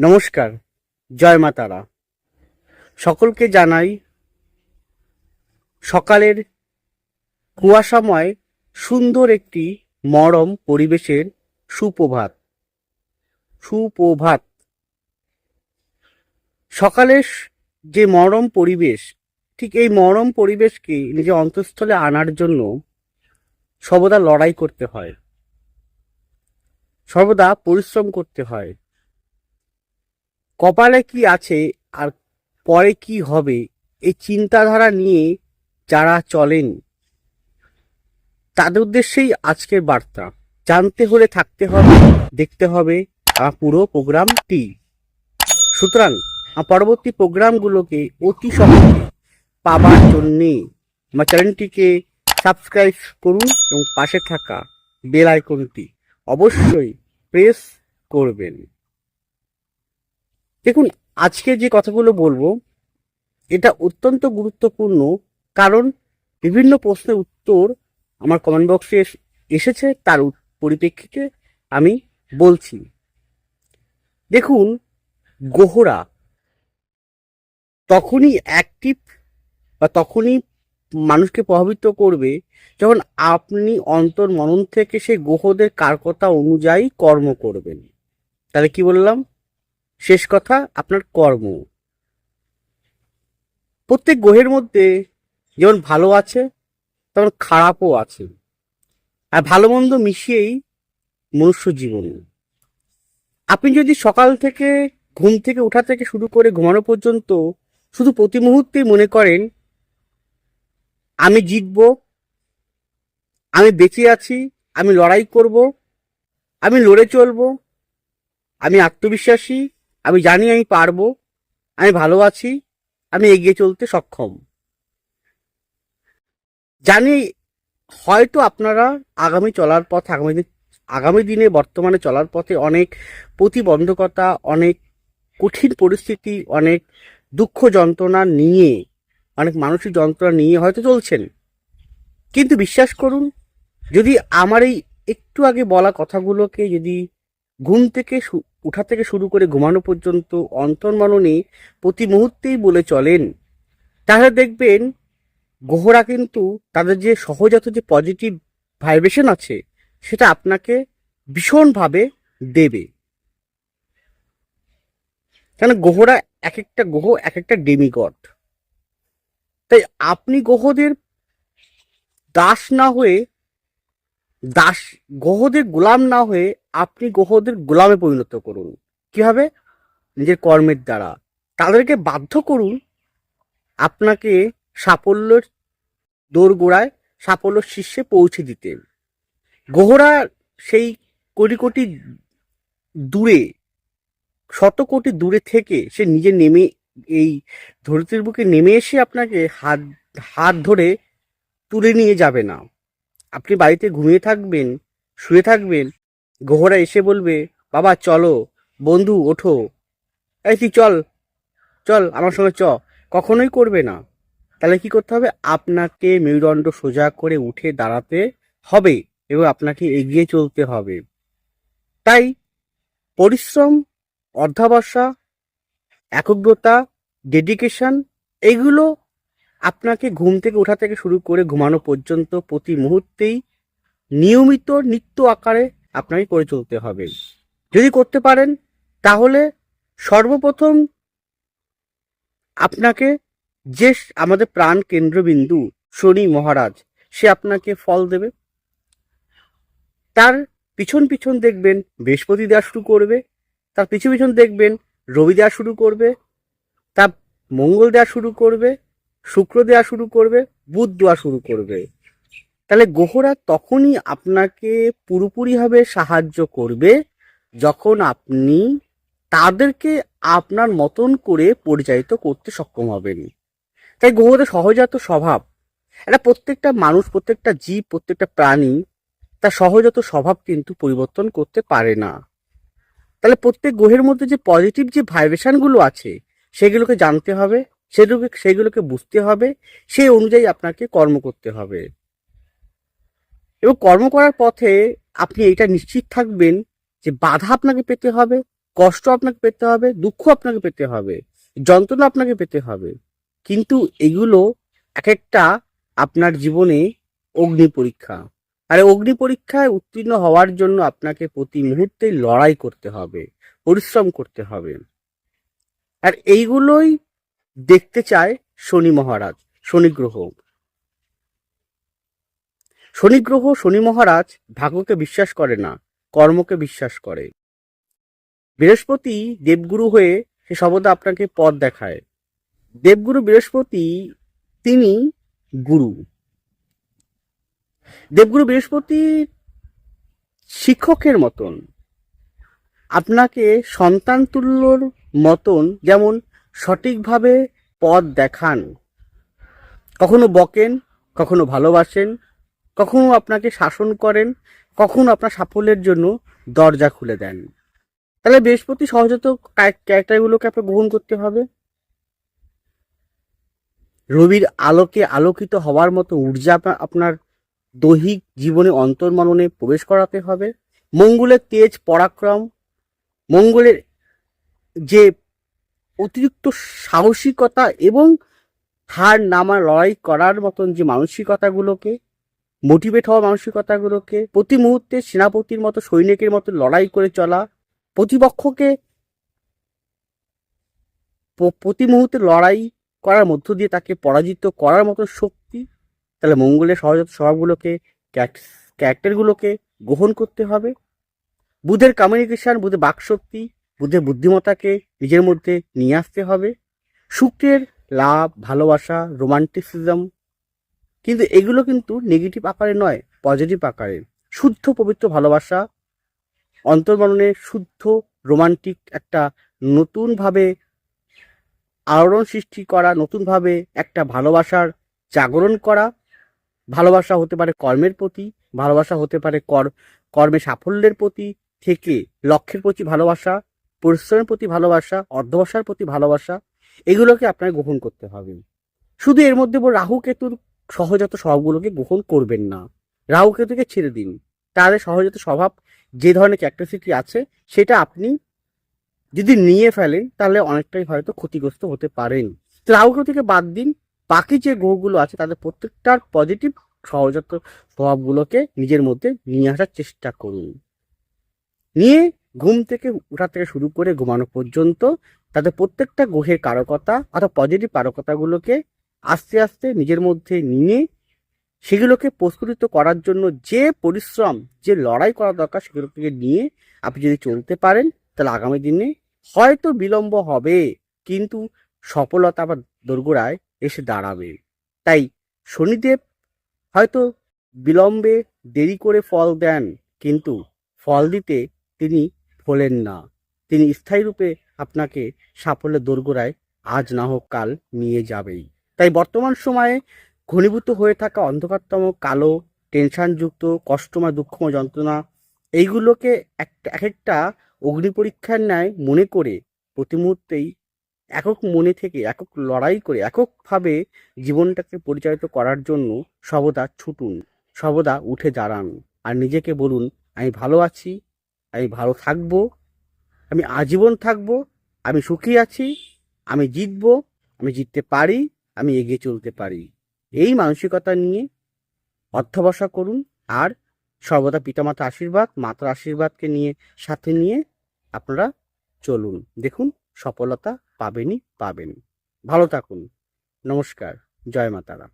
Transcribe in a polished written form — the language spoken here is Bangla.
নমস্কার, জয় মা তারা। সকলকে জানাই সকালের কুয়াশাময় সুন্দর একটি মরম পরিবেশের সুপ্রভাত। সকালের যে মরম পরিবেশ, ঠিক এই মরম পরিবেশকে নিজের অন্তঃস্থলে আনার জন্য সর্বদা লড়াই করতে হয়, সর্বদা পরিশ্রম করতে হয়। কপালে কি আছে আর পরে কি হবে, এই চিন্তাধারা নিয়ে যারা চলেন তাদের উদ্দেশ্যেই আজকের বার্তা। জানতে হলে থাকতে হবে, দেখতে হবে আমার পুরো প্রোগ্রামটি। সুতরাং পরবর্তী প্রোগ্রামগুলোকে অতি সহজে পাবার জন্যে আমার চ্যানেলটিকে সাবস্ক্রাইব করুন এবং পাশে থাকা বেল আইকনটি অবশ্যই প্রেস করবেন। দেখুন, আজকে যে কথাগুলো বলবো এটা অত্যন্ত গুরুত্বপূর্ণ, কারণ বিভিন্ন প্রশ্নের উত্তর আমার কমেন্ট বক্সে এসেছে, তার পরিপ্রেক্ষিতে আমি বলছি। দেখুন, গ্রহরা তখনই অ্যাক্টিভ বা তখনই মানুষকে প্রভাবিত করবে যখন আপনি অন্তর মনন থেকে সেই গ্রহদের কারকতা অনুযায়ী কর্ম করবেন। তাহলে কি বললাম? শেষ কথা, আপনার কর্ম। প্রত্যেক গ্রহের মধ্যে যেমন ভালো আছে তেমন খারাপও আছে, আর ভালো মন্দ মিশিয়েই মনুষ্য জীবন। আপনি যদি সকাল থেকে ঘুম থেকে ওঠা থেকে শুরু করে ঘুমানো পর্যন্ত শুধু প্রতি মুহূর্তেই মনে করেন আমি জিতব, আমি বেঁচে আছি, আমি লড়াই করব, আমি লড়ে চলবো, আমি আত্মবিশ্বাসী, আমি জানি আমি পারবো, আমি ভালো আছি, আমি এগিয়ে চলতে সক্ষম, জানি হয়তো আপনারা আগামী দিনে বর্তমানে চলার পথে অনেক প্রতিবন্ধকতা, অনেক কঠিন পরিস্থিতি, অনেক দুঃখ যন্ত্রণা নিয়ে, অনেক মানসিক যন্ত্রণা নিয়ে হয়তো চলছেন। কিন্তু বিশ্বাস করুন, যদি আমার এই একটু আগে বলা কথাগুলোকে যদি ঘুম থেকে উঠা থেকে শুরু করে ঘুমানো পর্যন্ত অন্তর্মননে প্রতি মুহূর্তেই বলে চলেন, তাহলে দেখবেন গ্রহরা কিন্তু তাদের যে সহজাত যে পজিটিভ ভাইব্রেশন আছে সেটা আপনাকে ভীষণভাবে দেবে। কেন, গ্রহরা এক একটা গ্রহ এক একটা ডেমিগড। তাই আপনি গ্রহদের দাস না হয়ে, দাস গ্রহদের গোলাম না হয়ে আপনি গ্রহদের গোলামে পরিণত করুন। কিভাবে? নিজের কর্মের দ্বারা তাদেরকে বাধ্য করুন আপনাকে সাফল্যের দোরগোড়ায়, সাফল্য শীর্ষে পৌঁছে দিতে। গ্রহরা সেই কোটি কোটি দূরে, শত কোটি দূরে থেকে সে নিজে নেমে এই ধরিত্রীর বুকে নেমে এসে আপনাকে হাত হাত ধরে তুলে নিয়ে যাবে না। আপনি বাড়িতে ঘুমিয়ে থাকবেন, শুয়ে থাকবেন, গ্রহরা এসে বলবে বাবা চলো, বন্ধু ওঠো, এই তুই চল চল আমার সঙ্গে চ, কখনোই করবে না। তাহলে কি করতে হবে? আপনাকে মেরুদণ্ড সোজা করে উঠে দাঁড়াতে হবে এবং আপনাকে এগিয়ে চলতে হবে। তাই পরিশ্রম, অধ্যবসায়, একাগ্রতা, ডেডিকেশন, এগুলো আপনাকে ঘুম থেকে ওঠা থেকে শুরু করে ঘুমানো পর্যন্ত প্রতি মুহূর্তেই নিয়মিত নিত্য আকারে আপনাকে করে চলতে হবে। যদি করতে পারেন তাহলে সর্বপ্রথম আপনাকে যে আমাদের প্রাণ কেন্দ্রবিন্দু শনি মহারাজ, সে আপনাকে ফল দেবে। তার পিছন পিছন দেখবেন বৃহস্পতি দেওয়া শুরু করবে, তার পিছন পিছন দেখবেন রবি দেওয়া শুরু করবে, তার মঙ্গল দেওয়া শুরু করবে, শুক্র দেওয়া শুরু করবে, বুধ দেওয়া শুরু করবে। তাহলে গ্রহরা তখনই আপনাকে পুরোপুরিভাবে সাহায্য করবে যখন আপনি তাদেরকে আপনার মতন করে পরিচালিত করতে সক্ষম হবেন। তাই গ্রহদের সহজাত স্বভাব, এটা প্রত্যেকটা মানুষ, প্রত্যেকটা জীব, প্রত্যেকটা প্রাণী তার সহজাত স্বভাব কিন্তু পরিবর্তন করতে পারে না। তাহলে প্রত্যেক গ্রহের মধ্যে যে পজিটিভ যে ভাইব্রেশনগুলো আছে সেগুলোকে জানতে হবে, সেগুলোকে বুঝতে হবে, সেই অনুযায়ী আপনাকে কর্ম করতে হবে। এবং কর্ম করার পথে আপনি এটা নিশ্চিত থাকবেন যে বাধা আপনাকে পেতে হবে, কষ্ট আপনাকে পেতে হবে, দুঃখ আপনাকে পেতে হবে, যন্ত্রণা আপনাকে পেতে হবে, কিন্তু এগুলো এক একটা আপনার জীবনে অগ্নি পরীক্ষা। আর অগ্নি পরীক্ষায় উত্তীর্ণ হওয়ার জন্য আপনাকে প্রতি মুহূর্তে লড়াই করতে হবে, পরিশ্রম করতে হবে। আর এইগুলোই দেখতে চায় শনি মহারাজ, শনি গ্রহ। শনি গ্রহ, শনি মহারাজ ভাগ্যকে বিশ্বাস করে না, কর্মকে বিশ্বাস করে। বৃহস্পতি দেবগুরু হয়ে সে সর্বদা আপনাকে পথ দেখায়। দেবগুরু বৃহস্পতি তিনি গুরু। দেবগুরু বৃহস্পতি শিক্ষকের মতন, আপনাকে সন্তান তুল্যর মতন যেমন সঠিকভাবে পথ দেখান, কখনো বকেন, কখনো ভালোবাসেন, কখনো আপনাকে শাসন করেন, কখনো আপনার সাফল্যের জন্য দরজা খুলে দেন। তাহলে বৃহস্পতি সহজাত ক্যারেক্টারগুলোকে আপনাকে গ্রহণ করতে হবে। রবির আলোকে আলোকিত হওয়ার মতো ঊর্জা আপনার দৈহিক জীবনে অন্তর্মননে প্রবেশ করাতে হবে। মঙ্গলের তেজ পরাক্রম, মঙ্গলের যে অতিরিক্ত সাহসিকতা এবং হার নামা লড়াই করার মতন যে মানসিকতাগুলোকে, মোটিভেট হওয়া মানসিকতাগুলোকে, প্রতি মুহূর্তে সেনাপতির মতো সৈনিকের মতো লড়াই করে চলা, প্রতিপক্ষকে প্রতি মুহূর্তে লড়াই করার মধ্য দিয়ে তাকে পরাজিত করার মতো শক্তি, তাহলে মঙ্গলের সহজাত স্বভাবগুলোকে, ক্যারেক্টারগুলোকে গ্রহণ করতে হবে। বুধের কমিউনিকেশন, বুধের বাকশক্তি, বুধের বুদ্ধিমত্তাকে নিজের মধ্যে নিয়ে আসতে হবে। শুক্রের লাভ, ভালোবাসা, রোমান্টিসিজম, কিন্তু এগুলো কিন্তু নেগেটিভ আকারে নয়, পজিটিভ আকারে। শুদ্ধ পবিত্র ভালোবাসা, অন্তর্মননে শুদ্ধ রোমান্টিক একটা নতুনভাবে আলোড়ন সৃষ্টি করা, নতুনভাবে একটা ভালোবাসার জাগরণ করা। ভালোবাসা হতে পারে কর্মের প্রতি, ভালোবাসা হতে পারে কর্মে সাফল্যের প্রতি থেকে লক্ষ্যের প্রতি ভালোবাসা, পরিশ্রমের প্রতি ভালোবাসা, অধ্যবসায়ের প্রতি ভালোবাসা, এগুলোকে আপনাকে গ্রহণ করতে হবে। শুধু এর মধ্যে রাহু কেতুর সহজাত স্বভাবগুলোকে গ্রহণ করবেন না। রাহু কেতুকে ছেড়ে দিন। তাদের সহজাত স্বভাব যে ধরনের ক্যারেক্টারিস্টিক আছে সেটা আপনি যদি নিয়ে ফেলেন তাহলে অনেকটাই হয়তো ক্ষতিগ্রস্ত হতে পারেন। রাহু কেতুকে বাদ দিন, বাকি যে গ্রহগুলো আছে তাদের প্রত্যেকটার পজিটিভ সহজাত স্বভাবগুলোকে নিজের মধ্যে নিয়ে আসার চেষ্টা করুন। নিয়ে ঘুম থেকে ওঠা থেকে শুরু করে ঘুমানো পর্যন্ত তাদের প্রত্যেকটা গ্রহের কারকতা অর্থাৎ পজিটিভ কারকতাগুলোকে আস্তে আস্তে নিজের মধ্যে নিয়ে সেগুলোকে প্রস্ফুটিত করার জন্য যে পরিশ্রম, যে লড়াই করা দরকার সেগুলোকে নিয়ে আপনি যদি চলতে পারেন তাহলে আগামী দিনে হয়তো বিলম্ব হবে, কিন্তু সফলতা বা দোরগোড়ায় এসে দাঁড়াবে। তাই শনিদেব হয়তো বিলম্বে দেরি করে ফল দেন, কিন্তু ফল দিতে তিনি ভোলেন না। তিনি স্থায়ী রূপে আপনাকে সাফল্যের দোরগোড়ায় আজ না হোক কাল নিয়ে যাবেই। তাই বর্তমান সময়ে ঘনীভূত হয়ে থাকা অন্ধকারতম কালো, টেনশনযুক্ত, কষ্টময়, দুঃখময় যন্ত্রণা, এইগুলোকে এক একটা অগ্নি পরীক্ষার ন্যায় মনে করে প্রতি মুহূর্তেই একক মনে থেকে একক লড়াই করে এককভাবে জীবনটাকে পরিচালিত করার জন্য সর্বদা ছুটুন, সর্বদা উঠে দাঁড়ান। আর নিজেকে বলুন, আমি ভালো আছি, আমি ভালো থাকবো, আমি আজীবন থাকবো, আমি সুখী আছি, আমি জিতবো, আমি জিততে পারি, আমি এগিয়ে চলতে পারি। এই মানসিকতা নিয়ে অধ্যবসায় করুন। আর সর্বদা পিতামাতার আশীর্বাদ, মাতার আশীর্বাদকে নিয়ে সাথে নিয়ে আপনারা চলুন। দেখুন সফলতা পাবেনই পাবেন। ভালো থাকুন। নমস্কার। জয় মা তারা।